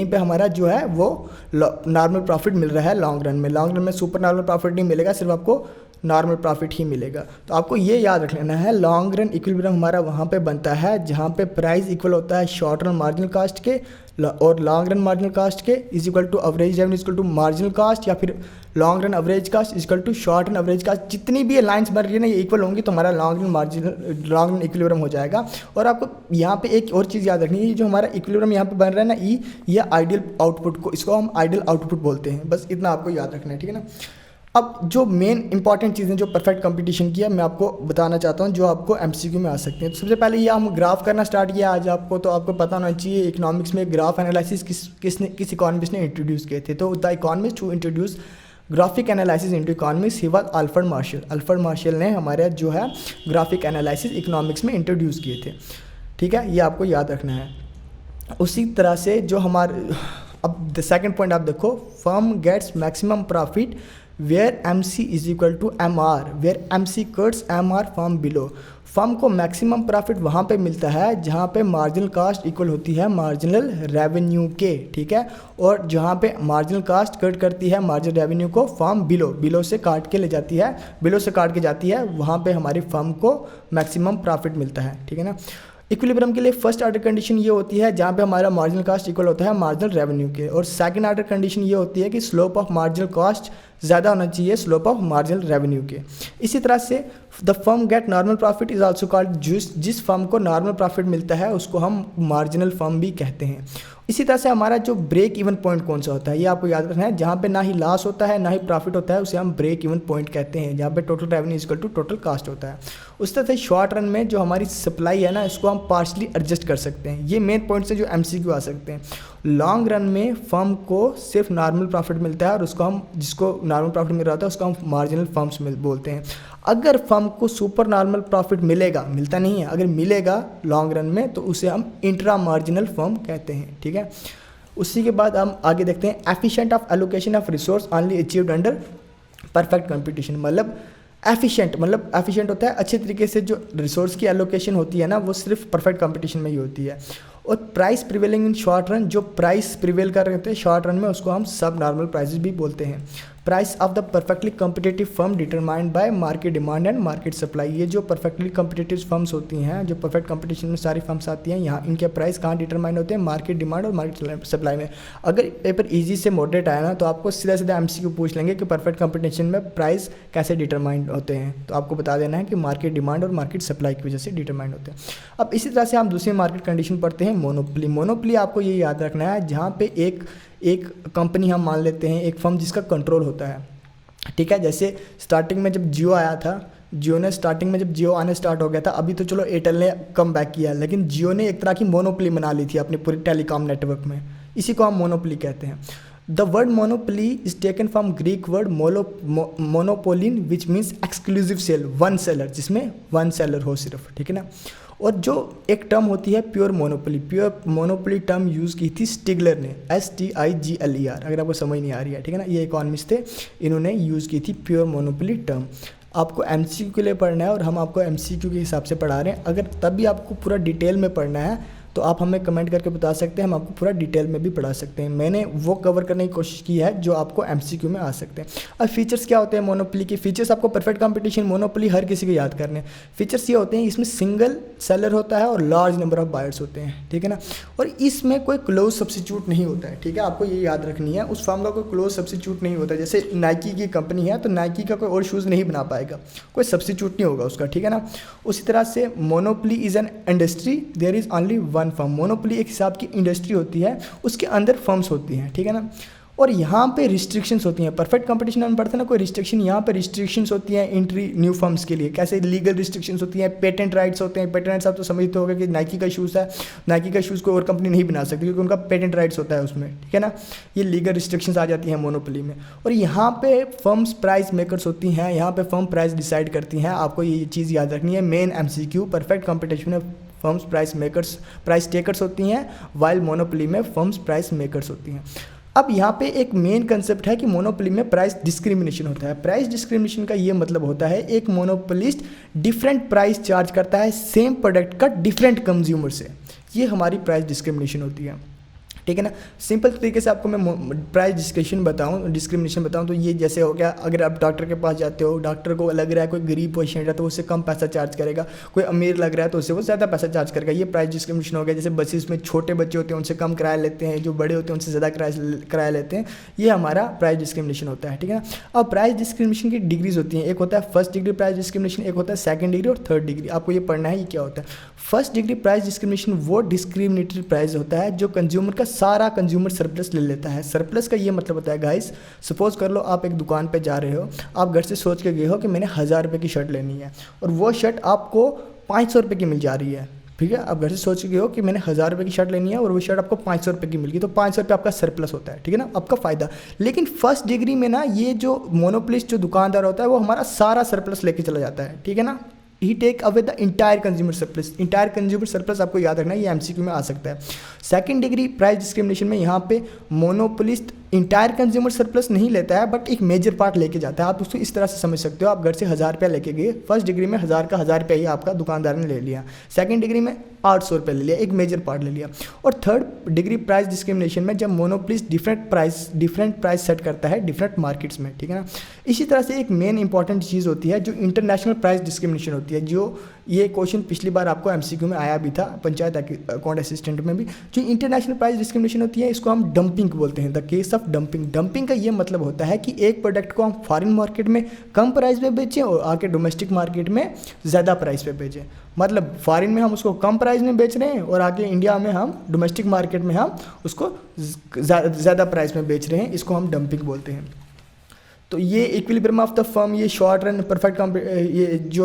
पर हमारा जो है वो नॉर्मल प्रॉफिट मिल रहा है लॉन्ग रन में। लॉन्ग रन में सुपर नॉर्मल प्रॉफिट नहीं मिलेगा, सिर्फ आपको नॉर्मल प्रॉफिट ही मिलेगा। तो आपको ये याद रख लेना है, लॉन्ग रन इक्विलिब्रियम हमारा वहाँ पे बनता है जहाँ पे प्राइस इक्वल होता है शॉर्ट रन मार्जिनल कास्ट के, और लॉन्ग रन मार्जिनल कास्ट के is equal to average revenue is equal to marginal cost, या फिर long run average cost is equal to short run average cost. जितनी भी lines बन रही है ना ये इक्वल होंगी तो हमारा लॉन्ग रन इक्विलिब्रियम हो जाएगा। और आपको यहाँ पे एक और चीज़ याद रखनी है, जो हमारा इक्विलिब्रियम यहाँ पे बन रहा है ना ये आइडियल आउटपुट को, इसको हम आइडियल आउटपुट बोलते हैं, बस इतना आपको याद रखना है, ठीक है ना। अब जो मेन इंपॉर्टेंट चीज़ें जो परफेक्ट कंपटीशन की है मैं आपको बताना चाहता हूँ, जो आपको एमसीक्यू में आ सकती हैं। तो सबसे पहले ये हम ग्राफ करना स्टार्ट किया आज आपको, तो आपको पता होना चाहिए इकोनॉमिक्स में ग्राफ एनालिसिस किस इकोनॉमिस्ट ने इंट्रोड्यूस किए थे। तो the economist who introduce graphic analysis into economics he was Alfred Marshall. Alfred Marshall ने हमारे जो है ग्राफिक एनालिसिस इकोनॉमिक्स में इंट्रोड्यूस किए थे, ठीक है, ये आपको याद रखना है। उसी तरह से जो हमारे अब द सेकंड पॉइंट आप देखो, firm gets maximum profit where M C is equal to M R, where M C cuts M R from below. Firm को मैक्सिमम प्रॉफिट वहाँ पे मिलता है जहाँ पे मार्जिनल कास्ट इक्वल होती है मार्जिनल रेवेन्यू के, ठीक है। और जहाँ पे मार्जिनल कास्ट कट करती है मार्जिनल रेवेन्यू को फर्म बिलो से काट के ले जाती है, बिलो से काट के जाती है, वहाँ पे हमारी फर्म को मैक्सिमम प्रॉफिट मिलता है, ठीक है ना। इक्विलिब्रियम के लिए फर्स्ट ऑर्डर कंडीशन ये होती है जहाँ पे हमारा मार्जिनल कास्ट इक्वल होता है मार्जिनल रेवेन्यू के, और सेकंड ऑर्डर कंडीशन ये होती है कि स्लोप ऑफ मार्जिनल कास्ट ज़्यादा होना चाहिए स्लोप ऑफ मार्जिनल रेवेन्यू के। इसी तरह से the firm get normal profit is also called, जिस फर्म को नॉर्मल प्रॉफिट मिलता है उसको हम मार्जिनल फर्म भी कहते हैं। इसी तरह से हमारा जो ब्रेक इवन पॉइंट कौन सा होता है ये आपको याद रखना है, जहाँ पे ना ही लॉस होता है ना ही प्रॉफिट होता है उसे हम ब्रेक इवन पॉइंट कहते हैं, जहाँ पे total revenue equal to total cost होता है। उस तरह से शॉर्ट रन में जो हमारी सप्लाई है ना इसको हम पार्शली एडजस्ट कर सकते हैं। ये मेन पॉइंट से जो MCQ आ सकते हैं। लॉन्ग रन में फर्म को सिर्फ नॉर्मल प्रॉफिट मिलता है और उसको हम, जिसको नॉर्मल प्रॉफिट मिल रहा होता है उसको हम मार्जिनल फर्म्स बोलते हैं। अगर फर्म को सुपर नॉर्मल प्रॉफिट मिलेगा, मिलता नहीं है, अगर मिलेगा लॉन्ग रन में तो उसे हम इंट्रा मार्जिनल फर्म कहते हैं, ठीक है। उसी के बाद हम आगे देखते हैं efficient of allocation of resource only achieved under perfect competition. मतलब एफिशिएंट होता है अच्छे तरीके से जो रिसोर्स की एलोकेशन होती है ना वो सिर्फ परफेक्ट कंपटीशन में ही होती है। और price prevailing in short run, जो प्राइस प्रिवेल कर रहे थे शॉर्ट रन में उसको हम सब नॉर्मल प्राइसेस भी बोलते हैं। Price of the perfectly competitive firm determined by market demand and market supply. ये जो परफेक्टली कम्पिटिटिव फर्म्स होती हैं, जो परफेक्ट कंपटीशन में सारी फर्म्स आती हैं, यहाँ इनके प्राइस कहाँ डिटरमाइन होते हैं, मार्केट डिमांड और मार्केट सप्लाई में। अगर पेपर इजी से मॉडरेट आया ना तो आपको सीधा सीधा MCQ पूछ लेंगे कि परफेक्ट कंपटीशन में प्राइस कैसे डिटरमाइन होते हैं, तो आपको बता देना है कि मार्केट डिमांड और मार्केट सप्लाई की वजह से डिटरमाइन होते हैं। अब इसी तरह से हम दूसरी मार्केट कंडीशन पढ़ते हैं मोनोपोली। मोनोपोली आपको ये याद रखना है जहाँ पे एक कंपनी हम मान लेते हैं, एक फर्म जिसका कंट्रोल होता है, ठीक है। जैसे स्टार्टिंग में जब जियो आया था, जियो आने स्टार्ट हो गया था, अभी तो चलो एयरटेल ने कम बैक किया, लेकिन जियो ने एक तरह की मोनोपोली बना ली थी अपनी पूरी टेलीकॉम नेटवर्क में, इसी को हम मोनोपोली कहते हैं। The word monopoly is taken from Greek word monopolein which means exclusive sale, one seller, जिसमें वन सेलर हो सिर्फ, ठीक है ना। और जो एक टर्म होती है प्योर मोनोपोली टर्म यूज़ की थी स्टिगलर ने, STIGLER, अगर आपको समझ नहीं आ रही है, ठीक है ना, ये इकोनॉमिस्ट थे, इन्होंने यूज़ की थी प्योर मोनोपोली टर्म। आपको MCQ के लिए पढ़ना है और हम आपको MCQ के हिसाब से पढ़ा रहे हैं। अगर तब भी आपको पूरा डिटेल में पढ़ना है तो आप हमें कमेंट करके बता सकते हैं, हम आपको पूरा डिटेल में भी पढ़ा सकते हैं। मैंने वो कवर करने की कोशिश की है जो आपको MCQ में आ सकते हैं। अब फीचर्स क्या होते हैं मोनोपोली के? फीचर्स आपको परफेक्ट कंपटीशन, मोनोपोली हर किसी को याद करने। फीचर्स ये होते हैं, इसमें सिंगल सेलर होता है और लार्ज नंबर ऑफ बायर्स होते हैं, ठीक है ना। और इसमें कोई क्लोज सब्सिट्यूट नहीं होता है, ठीक है, आपको ये याद रखनी है। उस फर्म का कोई क्लोज सब्सिट्यूट नहीं होता है। जैसे नाइकी की कंपनी है तो नाइकी का कोई और शूज़ नहीं बना पाएगा, कोई सब्सिट्यूट नहीं होगा उसका, ठीक है ना। उसी तरह से monopoly is an industry, there is only one firm. Monopoly एक हिसाब की इंडस्ट्री होती है, उसके अंदर फर्म्स होती हैं, ठीक है ना। और यहाँ पे रिस्ट्रिक्शंस होती हैं। परफेक्ट कंपटीशन में पढ़ते हैं ना कोई रिस्ट्रिक्शन, यहाँ पे रिस्ट्रिक्शंस होती हैं एंट्री न्यू फर्म्स के लिए। कैसे? लीगल रिस्ट्रिक्शंस होती हैं, पेटेंट राइट्स होते हैं। पेटेंट राइट्स आप तो समझते होंगे कि नाइकी का शूज़ है, नाइकी का शूज़ कोई और कंपनी नहीं बना सकती क्योंकि उनका पेटेंट राइट्स होता है उसमें, ठीक है ना। ये लीगल रिस्ट्रिक्शंस आ जाती हैं मोनोपोली में। और यहाँ पे फर्म्स प्राइस मेकर्स होती हैं, यहाँ पे फर्म प्राइस डिसाइड करती हैं। आपको ये चीज़ याद रखनी है, मेन MCQ। परफेक्ट कंपटीशन में फर्म्स प्राइस टेकर्स होती हैं, वाइल मोनोपोली में फर्म्स प्राइस मेकर्स होती हैं। अब यहाँ पे एक मेन कंसेप्ट है कि मोनोपोली में प्राइस डिस्क्रिमिनेशन होता है। प्राइस डिस्क्रिमिनेशन का ये मतलब होता है एक मोनोपोलिस्ट डिफरेंट प्राइस चार्ज करता है सेम प्रोडक्ट का डिफरेंट कंज्यूमर से। ये हमारी प्राइस डिस्क्रिमिनेशन होती है, ठीक है ना। सिंपल तरीके से आपको मैं प्राइस डिस्क्रिमिनेशन बताऊं तो ये जैसे हो गया, अगर आप डॉक्टर के पास जाते हो, डॉक्टर को लग रहा है कोई गरीब पेशेंट है तो उससे कम पैसा चार्ज करेगा, कोई अमीर लग रहा है तो उससे वो ज़्यादा पैसा चार्ज करेगा। ये प्राइस डिस्क्रिमिनेशन हो गया। जैसे बसेस में छोटे बच्चे होते हैं उनसे कम किराया लेते हैं, जो बड़े होते हैं उनसे ज़्यादा किराया लेते हैं। ये हमारा प्राइस डिस्क्रिमिनेशन होता है, ठीक है ना। अब प्राइस डिस्क्रिमिनेशन की डिग्रीज होती हैं, एक होता है फर्स्ट डिग्री प्राइस डिस्क्रिमिनेशन, एक होता है सेकंड डिग्री और थर्ड डिग्री। आपको ये पढ़ना है ये क्या होता है। फर्स्ट डिग्री प्राइस डिस्क्रिमिनेशन वो डिस्क्रिमिनेटरी प्राइस होता है जो कंज्यूमर का सारा कंज्यूमर सरप्लस ले लेता है। सरप्लस का ये मतलब होता है गाइस, सपोज कर लो आप एक दुकान पे जा रहे हो, आप घर से सोच के गए हो कि मैंने 1000 रुपये की शर्ट लेनी है और वो शर्ट आपको 500 रुपये की मिल जा रही है, ठीक है। आप घर से सोच के गए हो कि मैंने 1000 रुपये की शर्ट लेनी है और वो शर्ट आपको 500 रुपये की मिल गई, तो 500 रुपये आपका सरप्लस होता है, ठीक है ना, आपका फ़ायदा। लेकिन फर्स्ट डिग्री में ना ये जो मोनोपोलिस्ट जो दुकानदार होता है वो हमारा सारा सरप्लस लेके चला जाता है, ठीक है ना। He take away the entire consumer surplus. Entire consumer surplus आपको याद रखना है, ये MCQ में आ सकता है। सेकंड डिग्री प्राइस डिस्क्रिमिनेशन में यहाँ पे मोनोपोलिस्ट इंटायर कंज्यूमर सरप्लस नहीं लेता है बट एक मेजर पार्ट लेके जाता है। आप उसको इस तरह से समझ सकते हो, आप घर से 1000 रुपया लेके गए, फर्स्ट डिग्री में 1000 का 1000 रुपया ही आपका दुकानदार ने ले लिया, सेकंड डिग्री में 800 रुपये ले लिया, एक मेजर पार्ट ले लिया। और थर्ड डिग्री प्राइस डिस्क्रिमिनेशन में जब मोनोपोलिस्ट डिफरेंट प्राइस सेट करता है डिफरेंट मार्केट्स में, ठीक है ना। इसी तरह से एक मेन इंपॉर्टेंट चीज़ होती है जो इंटरनेशनल प्राइस डिस्क्रिमिनेशन होती है, जो ये क्वेश्चन पिछली बार आपको एमसीक्यू में आया भी था, पंचायत अकाउंट असिस्टेंट में भी। जो इंटरनेशनल प्राइस डिस्क्रिमिनेशन होती है इसको हम डंपिंग बोलते हैं, the case of dumping. Dumping का ये मतलब होता है कि एक प्रोडक्ट को हम फॉरेन मार्केट में कम प्राइस पे बेचें और आके डोमेस्टिक मार्केट में ज़्यादा प्राइस पे बेचें। मतलब फॉरेन में हम उसको कम प्राइस में बेच रहे हैं और आके इंडिया में हम डोमेस्टिक मार्केट में हम उसको ज़्यादा प्राइस में बेच रहे हैं, इसको हम डंपिंग बोलते हैं। तो ये इक्विलिब्रियम ऑफ द फर्म, ये शॉर्ट रन परफेक्ट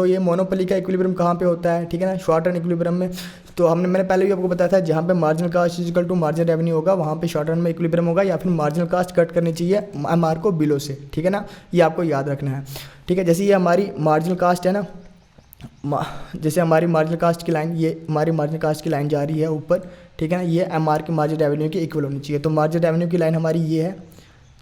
ये मोनोपोली का इक्विलिब्रियम कहाँ पे होता है, ठीक है ना, शॉर्ट रन इक्विलिब्रियम में। तो मैंने पहले भी आपको बताया था, जहाँ पे marginal cost is equal to marginal revenue होगा वहाँ पे शॉर्ट रन में इक्विलिब्रियम होगा, या फिर मार्जिनल कास्ट कट करनी चाहिए एमआर को बिलो से, ठीक है ना, ये आपको याद रखना है, ठीक है। जैसे ये हमारी मार्जिनल कास्ट है ना, जैसे हमारी मार्जिनल कास्ट की लाइन, ये हमारी मार्जिनल कास्ट की लाइन जा रही है ऊपर, ठीक है ना, ये एमआर की मार्जिनल रेवेन्यू के इक्वल होनी चाहिए। तो मार्जिनल रेवेन्यू की लाइन हमारी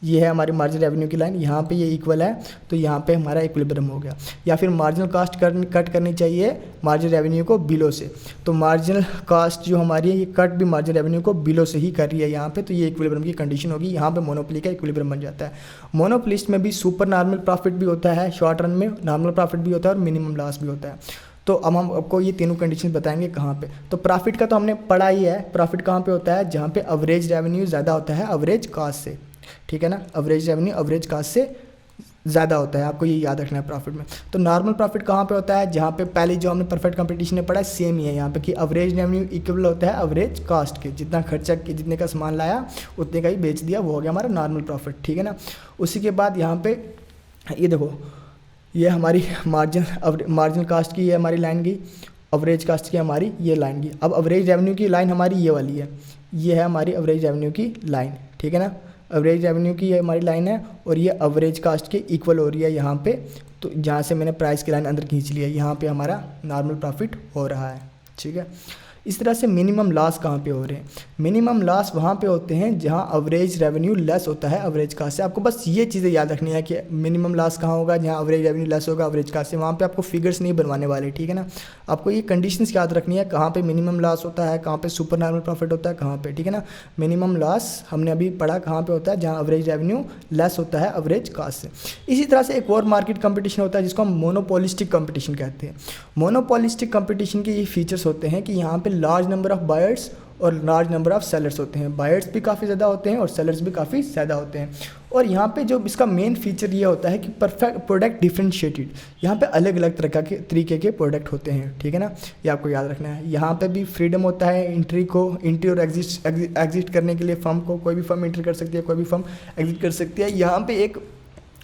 ये है हमारी मार्जिनल रेवेन्यू की लाइन, यहाँ पे ये इक्वल है तो यहाँ पे हमारा इक्विलिब्रियम हो गया। या फिर मार्जिनल कास्ट कट करनी चाहिए मार्जिनल रेवेन्यू को बिलो से, तो मार्जिनल कास्ट जो हमारी है ये कट भी मार्जिनल रेवेन्यू को बिलो से ही कर रही है यहाँ पे, तो ये इक्विलिब्रियम की कंडीशन होगी, यहाँ पे मोनोपोली का इक्विलिब्रियम बन जाता है। मोनोपोलिस्ट में भी सुपर नॉर्मल प्रॉफिट भी होता है, शॉर्ट रन में नॉर्मल प्रॉफिट भी होता है और मिनिमम लॉस भी होता है। तो अब हम आपको ये तीनों कंडीशन बताएंगे कहाँ पे। तो प्रॉफिट का तो हमने पढ़ा ही है, प्रॉफिट कहाँ पे होता है, जहाँ पे एवरेज रेवेन्यू ज़्यादा होता है एवरेज कास्ट से, ठीक है ना, एवरेज रेवेन्यू एवरेज कास्ट से ज़्यादा होता है, आपको ये याद रखना है प्रॉफिट में। तो नॉर्मल प्रॉफिट कहाँ पे होता है, जहाँ पे पहले जो हमने परफेक्ट कंपटीशन में पढ़ा है सेम ही है यहाँ पे, कि एवरेज रेवेन्यू इक्वल होता है एवरेज कास्ट के, जितना खर्चा के जितने का सामान लाया उतने का ही बेच दिया, वो हो गया हमारा नॉर्मल प्रॉफिट, ठीक है ना। उसी के बाद यहाँ पे ये देखो, ये हमारी मार्जिनल कास्ट की ये हमारी लाइन गई, एवरेज कास्ट की हमारी ये लाइन गई। अब एवरेज रेवेन्यू की लाइन हमारी ये वाली है, ये है हमारी एवरेज रेवेन्यू की लाइन, ठीक है ना, एवरेज रेवेन्यू की ये हमारी लाइन है और ये एवरेज कास्ट के इक्वल हो रही है यहाँ पे। तो जहाँ से मैंने प्राइस की लाइन अंदर खींच लिया, यहाँ पे हमारा नॉर्मल प्रॉफिट हो रहा है, ठीक है। इस तरह से मिनिमम लॉस कहाँ पे हो रहे हैं, मिनिमम लॉस वहाँ पे होते हैं जहाँ एवरेज रेवेन्यू लेस होता है एवरेज कास्ट से। आपको बस ये चीज़ें याद रखनी है कि मिनिमम लॉस कहाँ होगा, जहाँ एवरेज रेवेन्यू लेस होगा एवरेज कास्ट से, वहाँ पे आपको फिगर्स नहीं बनवाने वाले, ठीक है ना। आपको ये कंडीशंस याद रखनी है, कहाँ पे मिनिमम लॉस होता है, कहाँ पे सुपर नॉर्मल प्रॉफिट होता है, कहाँ पे, ठीक है ना। मिनिमम लॉस हमने अभी पढ़ा कहाँ पे होता है, जहाँ एवरेज रेवेन्यू लेस होता है एवरेज कास्ट से। इसी तरह से एक और मार्केट कंपटीशन होता है जिसको हम मोनोपोलिस्टिक कंपटीशन कहते हैं। मोनोपोलिस्टिक कंपटीशन के ये फीचर्स होते हैं कि यहाँ पे लार्ज नंबर ऑफ बायर्स और लार्ज नंबर ऑफ सेलर्स होते हैं, बायर्स भी काफ़ी ज़्यादा होते हैं और सेलर्स भी काफ़ी ज़्यादा होते हैं। और यहाँ पे जो इसका मेन फीचर ये होता है कि परफेक्ट प्रोडक्ट डिफरेंशिएटेड, यहाँ पे अलग अलग तरह के तरीके के प्रोडक्ट होते हैं, ठीक है ना, ये आपको याद रखना है। यहाँ पे भी फ्रीडम होता है एंट्री और एग्जिट करने के लिए, फर्म को कोई भी फर्म एंट्री कर सकती है, कोई भी फर्म एग्जिट कर सकती है। यहाँ पे एक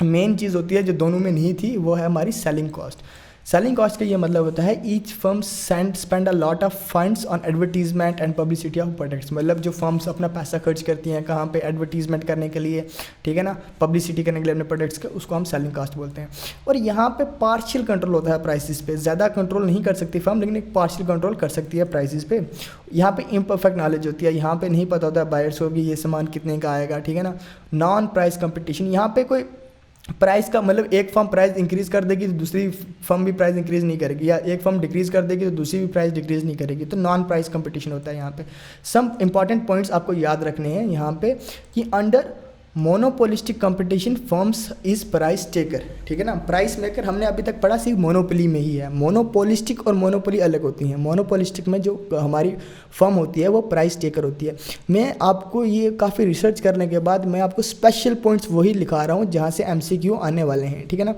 मेन चीज़ होती है जो दोनों में नहीं थी, वो है हमारी सेलिंग कॉस्ट। सेलिंग कॉस्ट का ये मतलब होता है each firm spend a lot of funds on advertisement and publicity of products. मतलब जो फर्म्स अपना पैसा खर्च करती हैं कहाँ पे, एडवर्टीजमेंट करने के लिए, ठीक है ना, पब्लिसिटी करने के लिए अपने प्रोडक्ट्स का, उसको हम सेलिंग कॉस्ट बोलते हैं। और यहाँ पे पार्शियल कंट्रोल होता है प्राइसेस पे, ज़्यादा कंट्रोल नहीं कर सकती फर्म, लेकिन एक पार्शियल कंट्रोल कर सकती है प्राइसेस पे। यहाँ पे इम्परफेक्ट नॉलेज होती है, यहाँ पे नहीं पता होता है बायर्स को कि ये सामान कितने का आएगा, ठीक है ना। नॉन प्राइस कंपटीशन, यहाँ पे कोई प्राइस का मतलब एक फर्म प्राइस इंक्रीज़ कर देगी तो दूसरी फर्म भी प्राइस इंक्रीज़ नहीं करेगी, या एक फर्म डिक्रीज़ कर देगी तो दूसरी भी प्राइस डिक्रीज़ नहीं करेगी। तो नॉन प्राइस कंपटीशन होता है यहाँ पे। सम इंपॉर्टेंट पॉइंट्स आपको याद रखने हैं यहाँ पे कि under monopolistic competition firms is price taker, ठीक है ना। प्राइस मेकर हमने अभी तक पढ़ा सिर्फ मोनोपोली में ही है, मोनोपोलिस्टिक और मोनोपोली अलग होती हैं। मोनोपोलिस्टिक में जो हमारी फर्म होती है वो प्राइस टेकर होती है। मैं आपको ये काफ़ी रिसर्च करने के बाद मैं आपको स्पेशल पॉइंट्स वही लिखा रहा हूँ जहाँ से MCQ आने वाले हैं, ठीक है ना।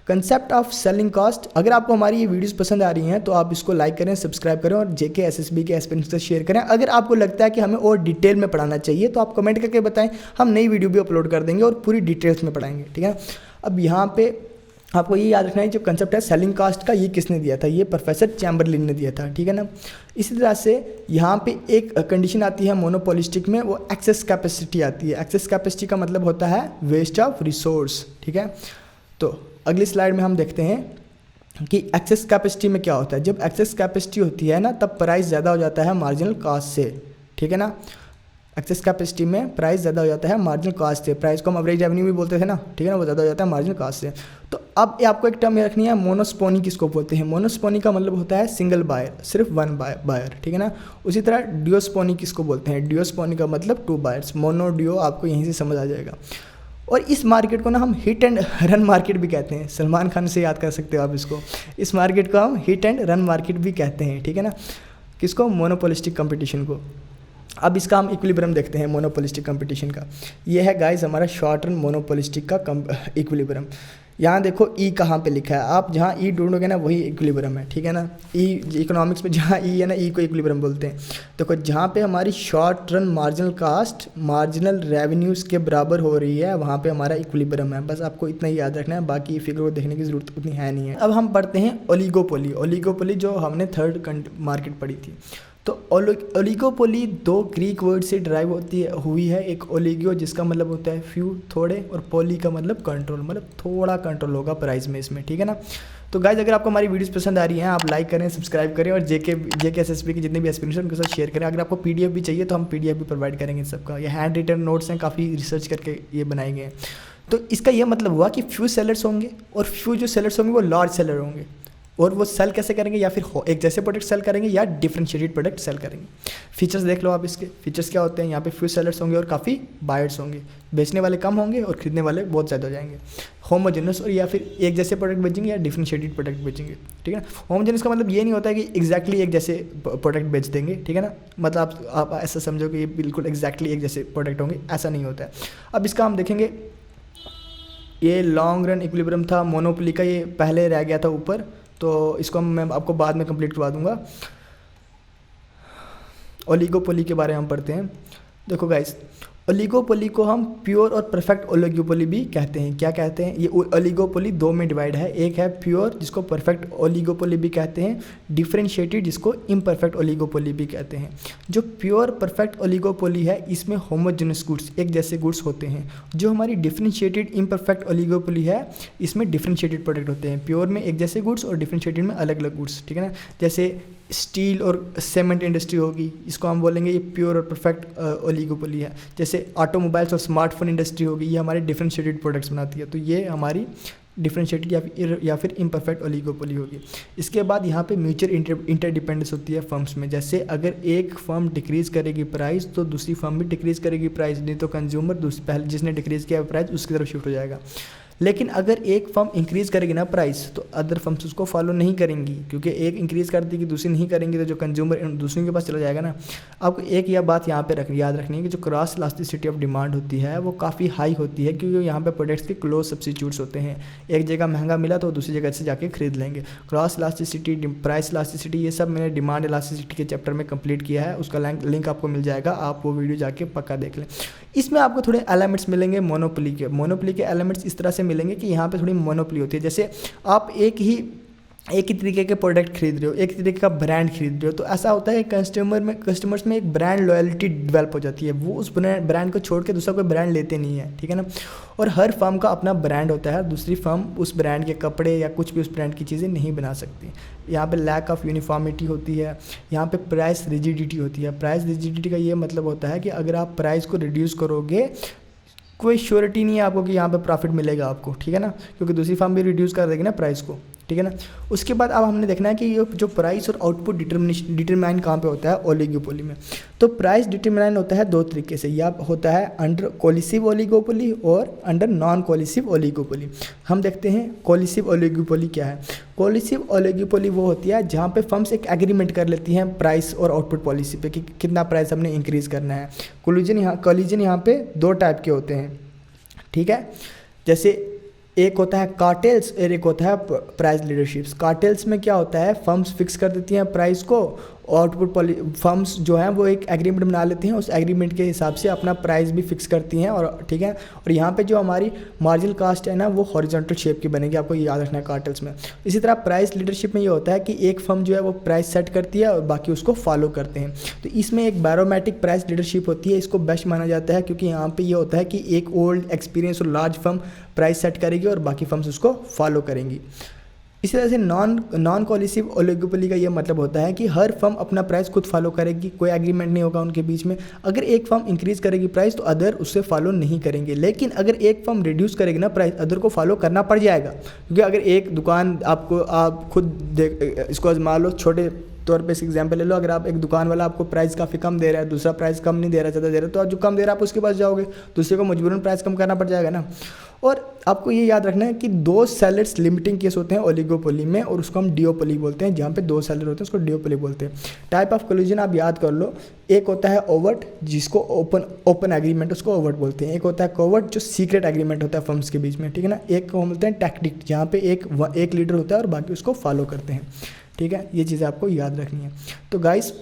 कंसेप्ट ऑफ सेलिंग कॉस्ट, अगर आपको हमारी ये वीडियोस पसंद आ रही हैं तो आप इसको लाइक करें, सब्सक्राइब करें और JK SSB के एस्पिरेंट्स से शेयर करें। अगर आपको लगता है कि हमें और डिटेल में पढ़ाना चाहिए तो आप कमेंट करके बताएं, हम नई वीडियो भी अपलोड कर देंगे और पूरी डिटेल्स में पढ़ाएंगे, ठीक है। अब यहाँ पे आपको ये याद रखना है जो कंसेप्ट है सेलिंग कॉस्ट का, ये किसने दिया था, ये प्रोफेसर चैम्बरलिन ने दिया था, ठीक है ना। इसी तरह से यहाँ पे एक कंडीशन आती है मोनोपोलिस्टिक में, वो एक्सेस कैपेसिटी आती है। एक्सेस कैपेसिटी का मतलब होता है वेस्ट ऑफ रिसोर्स, ठीक है। तो अगली स्लाइड में हम देखते हैं कि एक्सेस कैपेसिटी में क्या होता है। जब एक्सेस कैपेसिटी होती है ना तब प्राइस ज़्यादा हो जाता है मार्जिनल कॉस्ट से, ठीक है ना। एक्सेस कैपेसिटी में प्राइस ज़्यादा हो जाता है मार्जिनल कॉस्ट से। प्राइस को हम एवरेज रेवेन्यू भी बोलते थे ना, ठीक है ना, वो ज़्यादा हो जाता है मार्जिनल कॉस्ट से। तो अब ये आपको एक टर्म ये रखनी है, मोनोस्पोनी किसको बोलते हैं। मोनोस्पोनी का मतलब होता है सिंगल बायर, सिर्फ वन बायर, ठीक है ना। उसी तरह डियोस्पोनी किसको बोलते हैं, डियोस्पोनी का मतलब टू बायर्स। मोनो डियो आपको यहीं से समझ आ जाएगा। और इस मार्केट को ना हम हिट एंड रन मार्केट भी कहते हैं, सलमान खान से याद कर सकते हो आप इसको। इस मार्केट को हम हिट एंड रन मार्केट भी कहते हैं, ठीक है ना। किसको, मोनोपोलिस्टिक कंपटीशन को। अब इसका हम इक्विलिब्रियम देखते हैं मोनोपोलिस्टिक कंपटीशन का। ये है गाइस हमारा शॉर्ट रन मोनोपोलिस्टिक का इक्विलिब्रियम। यहाँ देखो ई कहाँ पे लिखा है, आप जहाँ ई ढूंढोगे ना वही इक्विलिब्रियम है, ठीक है ना। ई इकोनॉमिक्स में जहाँ ई है ना, ई को इक्विलिब्रियम बोलते हैं। देखो जहाँ पे हमारी short run marginal cast marginal revenues के बराबर हो रही है, वहाँ पे हमारा इक्विलिब्रियम है। बस आपको इतना ही याद रखना है, बाकी फिगर को देखने की ज़रूरत उतनी है नहीं है। अब हम पढ़ते हैं ओलिगोपोली। ओलिगोपोली जो हमने थर्ड मार्केट पढ़ी थी। तो ओलिगोपोली दो ग्रीक वर्ड से ड्राइव हुई है। एक ओलिगो जिसका मतलब होता है फ्यू, थोड़े, और पोली का मतलब कंट्रोल, मतलब थोड़ा कंट्रोल होगा प्राइस में इसमें, ठीक है ना। तो गाइज अगर आपको हमारी वीडियोस पसंद आ रही हैं, आप लाइक करें, सब्सक्राइब करें, और जेके एसएसबी के जितने भी एस्पिरेशन उनके साथ शेयर करें। अगर आपको पीडीएफ भी चाहिए तो हम पीडीएफ भी प्रोवाइड करेंगे सबका। ये हैंड रिटन नोट्स हैं, काफ़ी रिसर्च करके ये बनाए गए हैं। तो इसका ये मतलब हुआ कि फ्यू सेलर्स होंगे, और फ्यू जो सेलर्स होंगे वो लार्ज सेलर होंगे। और वो सेल कैसे करेंगे, या फिर एक जैसे प्रोडक्ट सेल करेंगे या डिफरेंशिएटेड प्रोडक्ट सेल करेंगे। फीचर्स देख लो आप इसके। फीचर्स क्या होते हैं, यहाँ पे फ्यू सेलर्स होंगे और काफ़ी बायर्स होंगे। बेचने वाले कम होंगे और खरीदने वाले बहुत ज़्यादा हो जाएंगे। होमोजेनस, और या फिर एक जैसे प्रोडक्ट बेचेंगे या डिफरेंशिएटेड प्रोडक्ट बेचेंगे, ठीक है ना। होमोजेनस का मतलब ये नहीं होता है कि एग्जैक्टली एक जैसे प्रोडक्ट बेच देंगे, ठीक है ना। मतलब आप ऐसा समझो कि ये बिल्कुल एग्जैक्टली एक जैसे प्रोडक्ट होंगे, ऐसा नहीं होता है। अब इसका हम देखेंगे, ये लॉन्ग रन इक्विलिब्रियम था मोनोपोली का, ये पहले रह गया था ऊपर, तो इसको मैं आपको बाद में कंप्लीट करवा दूंगा। ओलिगोपोली के बारे में हम पढ़ते हैं। देखो गाइस, ओलिगोपोली को हम प्योर और परफेक्ट ओलिगोपोली भी कहते हैं। क्या कहते हैं, ये ओलिगोपोली दो में डिवाइड है। एक है प्योर जिसको परफेक्ट ओलिगोपोली भी कहते हैं, डिफरेंशिएटेड जिसको इम्परफेक्ट ओलिगोपोली भी कहते हैं। जो प्योर परफेक्ट ओलिगोपोली है इसमें होमोजेनस गुड्स, एक जैसे गुड्स होते हैं। जो हमारी डिफरेंशिएटेड इम्परफेक्ट ओलिगोपोली है इसमें डिफरेंशिएटेड प्रोडक्ट होते हैं। प्योर में एक जैसे गुड्स और डिफरेंशिएटेड में अलग अलग गुड्स, ठीक है ना। जैसे स्टील और सीमेंट इंडस्ट्री होगी, इसको हम बोलेंगे ये प्योर और परफेक्ट ओलिगोपोली है। जैसे ऑटोमोबाइल्स और स्मार्टफोन इंडस्ट्री होगी, ये हमारे डिफरेंशिएटेड प्रोडक्ट्स बनाती है, तो ये हमारी डिफरेंशिएटेड या फिर इम्परफेक्ट ओलिगोपोली होगी। इसके बाद यहाँ पे म्यूचुअल इंटरडिपेंडेंस होती है फर्म्स में। जैसे अगर एक फर्म डिक्रीज करेगी प्राइस तो दूसरी फर्म भी डिक्रीज करेगी प्राइस, नहीं तो कंज्यूमर पहले जिसने डिक्रीज किया प्राइस उसकी तरफ शिफ्ट हो जाएगा। लेकिन अगर एक फर्म इंक्रीज़ करेगी ना प्राइस तो अदर फर्म्स उसको फॉलो नहीं करेंगी, क्योंकि एक इंक्रीज़ कर देगी दूसरी नहीं करेंगी तो जो कंज्यूमर दूसरों के पास चला जाएगा ना। आपको एक यह बात यहाँ पे याद रखनी है कि जो क्रॉस इलास्टिसिटी ऑफ डिमांड होती है वो काफ़ी हाई होती है, क्योंकि यहाँ पे प्रोडक्ट्स के क्लोज सब्सिट्यूट्स होते हैं। एक जगह महंगा मिला तो दूसरी जगह से जाके खरीद लेंगे। क्रॉस इलास्टिसिटी, प्राइस इलास्टिसिटी, ये सब मैंने डिमांड इलास्टिसिटी के चैप्टर में कंप्लीट किया है, उसका लिंक आपको मिल जाएगा, आप वो वीडियो जाके पक्का देख लें। इसमें आपको थोड़े एलिमेंट्स मिलेंगे मोनोपोली के। मोनोपोली के एलिमेंट्स इस तरह से मिलेंगे कि यहाँ पे थोड़ी मोनोपोली होती है। जैसे आप एक ही तरीके के प्रोडक्ट खरीद रहे हो, एक तरीके का ब्रांड खरीद रहे हो, तो ऐसा होता है कस्टमर्स में एक ब्रांड लॉयल्टी डेवलप हो जाती है। वो उस ब्रांड को छोड़ के दूसरा कोई ब्रांड लेते नहीं है, ठीक है ना। और हर फर्म का अपना ब्रांड होता है, दूसरी फर्म उस ब्रांड के कपड़े या कुछ भी उस ब्रांड की चीज़ें नहीं बना सकती। यहाँ पे लैक ऑफ यूनिफॉर्मिटी होती है, यहाँ पे प्राइस रिजिडिटी होती है। प्राइस रिजिडिटी का ये मतलब होता है कि अगर आप प्राइस को रिड्यूस करोगे कोई श्योरिटी नहीं है आपको कि यहाँ पे प्रॉफिट मिलेगा आपको, ठीक है ना, क्योंकि दूसरी फर्म भी रिड्यूस कर देगी ना प्राइस को, ठीक है ना। उसके बाद अब हमने देखना है कि ये जो प्राइस और आउटपुट डिटरमाइन कहाँ पे होता है ओलिगोपोली में। तो प्राइस डिटरमाइन होता है दो तरीके से, या होता है अंडर कोलिसिव ओलिगोपोली और अंडर नॉन कोलिसिव ओलिगोपोली। हम देखते हैं कोलिसिव ओलिगोपोली क्या है। कोलिसिव ओलिगोपोली वो होती है जहाँ पे फर्म्स एक एग्रीमेंट कर लेती हैं प्राइस और आउटपुट पॉलिसी पे कि कितना प्राइस हमने इंक्रीज़ करना है। कोलिजन यहाँ पे दो टाइप के होते हैं, ठीक है। जैसे एक होता है कार्टेल्स और एक होता है प्राइस लीडरशिप्स। कार्टेल्स में क्या होता है, फर्म्स फिक्स कर देती हैं प्राइस को, आउटपुट फर्म्स जो हैं वो एक एग्रीमेंट बना लेती हैं, उस एग्रीमेंट के हिसाब से अपना प्राइस भी फिक्स करती हैं, और ठीक है। और यहाँ पे जो हमारी मार्जिनल कास्ट है ना वो हॉरिजॉन्टल शेप की बनेगी, आपको ये याद रखना है कार्टेल्स में। इसी तरह प्राइस लीडरशिप में ये होता है कि एक फर्म जो है वो प्राइस सेट करती है और बाकी उसको फॉलो करते हैं। तो इसमें एक बैरोमेट्रिक प्राइस लीडरशिप होती है, इसको बेस्ट माना जाता है, क्योंकि यहाँ पर ये होता है कि एक ओल्ड एक्सपीरियंस और लार्ज फर्म प्राइस सेट करेगी और बाकी फर्म्स उसको फॉलो करेंगी। इसी तरह से नॉन कोलिसिव ओलिगोपोली का ये मतलब होता है कि हर फर्म अपना प्राइस खुद फॉलो करेगी, कोई एग्रीमेंट नहीं होगा उनके बीच में। अगर एक फर्म इंक्रीज करेगी प्राइस तो अदर उससे फॉलो नहीं करेंगे, लेकिन अगर एक फर्म रिड्यूस करेगी ना प्राइस, अदर को फॉलो करना पड़ जाएगा। क्योंकि अगर एक दुकान आप खुद इसको मान लो, छोटे तौर पे इस एग्जांपल ले लो, अगर आप एक दुकान वाला आपको प्राइस काफ़ी कम दे रहा है, दूसरा प्राइस कम नहीं दे रहा, ज़्यादा दे रहा है, तो आप जो कम दे रहा है आप उसके पास जाओगे, दूसरे को मजबूरन प्राइस कम करना पड़ जाएगा ना। और आपको ये याद रखना है कि 2 सेलर्स लिमिटिंग केस होते हैं ओलिगोपोली में, और उसको हम डिओपोली बोलते हैं। जहाँ पे 2 सेलर होते हैं उसको डिओपोली बोलते हैं। टाइप ऑफ कोलिजन आप याद कर लो, एक होता है ओवर्ट, जिसको ओपन एग्रीमेंट उसको ओवर्ट बोलते हैं। एक होता है कोवर्ट, जो सीक्रेट एग्रीमेंट होता है फर्म्स के बीच में, ठीक है ना। एक को बोलते हैं टैक्टिक, जहाँ पे एक लीडर होता है और बाकी उसको फॉलो करते हैं, ठीक है। ये चीज़ें आपको याद रखनी है। तो गाइस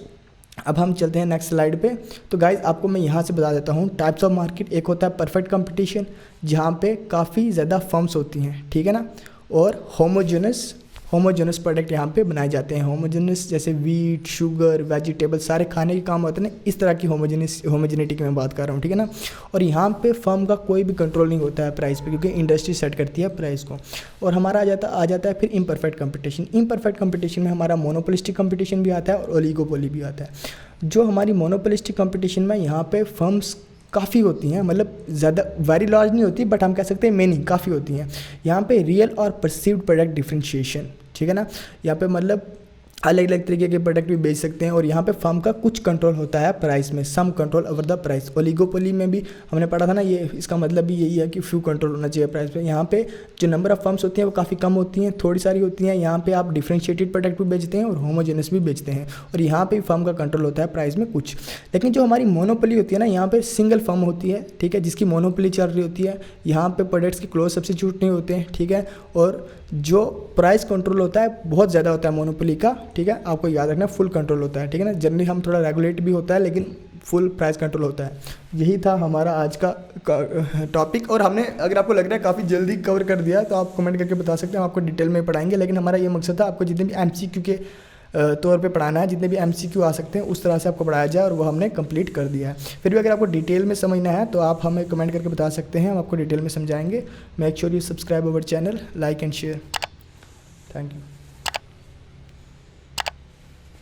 अब हम चलते हैं नेक्स्ट स्लाइड पे। तो गाइस आपको मैं यहाँ से बता देता हूँ टाइप्स ऑफ मार्केट। एक होता है परफेक्ट कंपटीशन, जहाँ पे काफ़ी ज़्यादा फर्म्स होती हैं, ठीक है ना। और होमोजेनस प्रोडक्ट यहाँ पे बनाए जाते हैं। होमोजेनस जैसे वीट, शुगर, वेजिटेबल, सारे खाने के काम होते हैं ना, इस तरह की होमोजेनिटी की मैं बात कर रहा हूँ, ठीक है ना। और यहाँ पे फर्म का कोई भी कंट्रोल नहीं होता है प्राइस पे, क्योंकि इंडस्ट्री सेट करती है प्राइस को। और हमारा आ जाता है फिर इम्परफेक्ट कंपटीशन। इम्परफेक्ट कंपटीशन में हमारा मोनोपोलिस्टिक कंपटीशन भी आता है और ओलिगोपोली भी आता है। जो हमारी मोनोपोलिस्टिक कंपटीशन में यहाँ पे फर्म्स काफ़ी होती हैं, मतलब ज़्यादा वेरी लार्ज नहीं होती, बट हम कह सकते हैं मेनी काफ़ी होती हैं। यहाँ पे रियल और परसीव्ड प्रोडक्ट डिफरेंशिएशन, ठीक है ना। यहाँ पे मतलब अलग अलग तरीके के प्रोडक्ट भी बेच सकते हैं। और यहाँ पे फर्म का कुछ कंट्रोल होता है प्राइस में, some control over the price. Oligopoly में भी हमने पढ़ा था ना, ये इसका मतलब भी यही है कि फ्यू कंट्रोल होना चाहिए प्राइस पे। यहाँ पे जो नंबर ऑफ फर्म्स होती हैं वो काफ़ी कम होती हैं, थोड़ी सारी होती हैं। यहाँ पे आप डिफरेंशिएटेड प्रोडक्ट भी बेचते हैं और होमोजेनस भी बेचते हैं, और यहाँ पे फर्म का कंट्रोल होता है प्राइस में कुछ। लेकिन जो हमारी मोनोपोली होती है ना, यहाँ पे सिंगल फर्म होती है, ठीक है, जिसकी मोनोपोली चल रही होती है। यहाँ पे प्रोडक्ट्स के क्लोज सब्स्टिट्यूट नहीं होते हैं, ठीक है। और जो प्राइस कंट्रोल होता है बहुत ज़्यादा होता है मोनोपोली का, ठीक है। आपको याद रखना फुल कंट्रोल होता है, ठीक है ना। जनरली हम थोड़ा रेगुलेट भी होता है, लेकिन फुल प्राइस कंट्रोल होता है। यही था हमारा आज का टॉपिक। और हमने, अगर आपको लग रहा है काफ़ी जल्दी कवर कर दिया, तो आप कमेंट करके बता सकते हैं, हम आपको डिटेल में पढ़ाएंगे। लेकिन हमारा ये मकसद था आपको जितने भी MCQ के तौर पे पढ़ाना है, जितने भी MCQ आ सकते हैं उस तरह से आपको पढ़ाया जाए, और वो हमने कंप्लीट कर दिया है। फिर भी अगर आपको डिटेल में समझना है तो आप हमें कमेंट करके बता सकते हैं, हम आपको डिटेल में समझाएंगे। Make sure you subscribe our channel, like and share. Thank you.